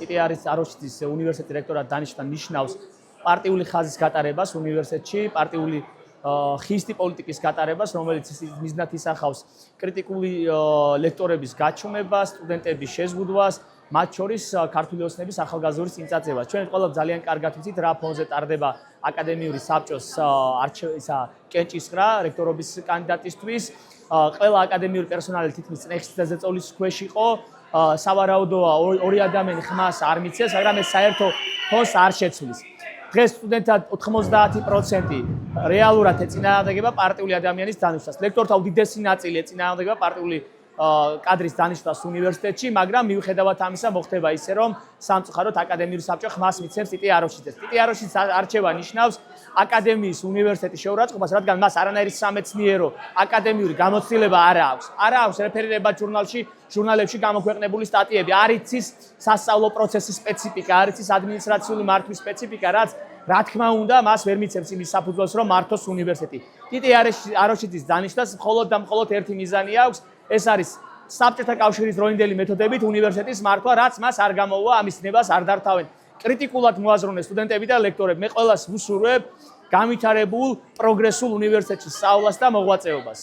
ტიტე აროშიძის უნივერსიტეტის რექტორად დანიშნა ნიშნავს პარტიული ხაზის გატარებას უნივერსიტეტში, პარტიული ხისტი პოლიტიკის გატარებას, რომელიც მიზნად ისახავს კრიტიკული ლექტორების გაჩუმებას, სტუდენტების შეზღუდვას, მათ შორის ქართული ოცნების ახალგაზრდობის წინწაწევას. ჩვენ ყველა ძალიან კარგად ვიცით, რა ფონზე ტარდება აკადემიური საბჭოს კენჭისყრა რექტორობის კანდიდატისთვის. ყველა აკადემიური პერსონალი თითქმის წნეხის ზეწოლის ქვეშ იყო. სავარაუდოა ორი ადამიანი ხმას არ მიცეს, მაგრამ ეს საერთო ფონს არ შეცვლის. დღეს სტუდენტთა 90% რეალურად ეწინააღმდეგება პარტიული ადამიანის დანიშნას. ლექტორთა უდიდესი ნაწილი ეწინააღმდეგება პარტიული კადრის დანიშნას უნივერსიტეტში, მაგრამ მიუხედავად ამისა მოხდება ისე, რომ სამწუხაროდ აკადემიური საბჭო ხმას მიცემს ტიტე აროშიძეს. ტიტე აროშიძის არჩევა ნიშნავს აკადემიის უნივერსიტეტის შეურაცხყოფას, რადგან მას არანაირი სამეცნიერო აკადემიური გამოცდილება არ აქვს. არ აქვს რეფერირება ჟურნალებში გამოქვეყნებული სტატიები, არ იცის სასწავლო პროცესის სპეციფიკა, არ იცის ადმინისტრაციული მართვის სპეციფიკა, რაც რა თქმა უნდა მას ვერ მიცემს იმის საფუძველს, რომ მართოს უნივერსიტეტი. ტიტე აროშიძის დანიშნას მხოლოდ და მხოლოდ ერთი მიზანი აქვს, ეს არის საბჭოთა კავშირის დროინდელი მეთოდებით უნივერსიტეტის მართვა, რაც მას არ გამოუვა, ამის ცნებას არ დართავენ. კრიტიკულად მოაზროვნეს სტუდენტები და ლექტორები. მე ყველას ვუსურვებ განვითარებულ პროგრესულ უნივერსიტეტში სწავლას და მოღვაწეობას.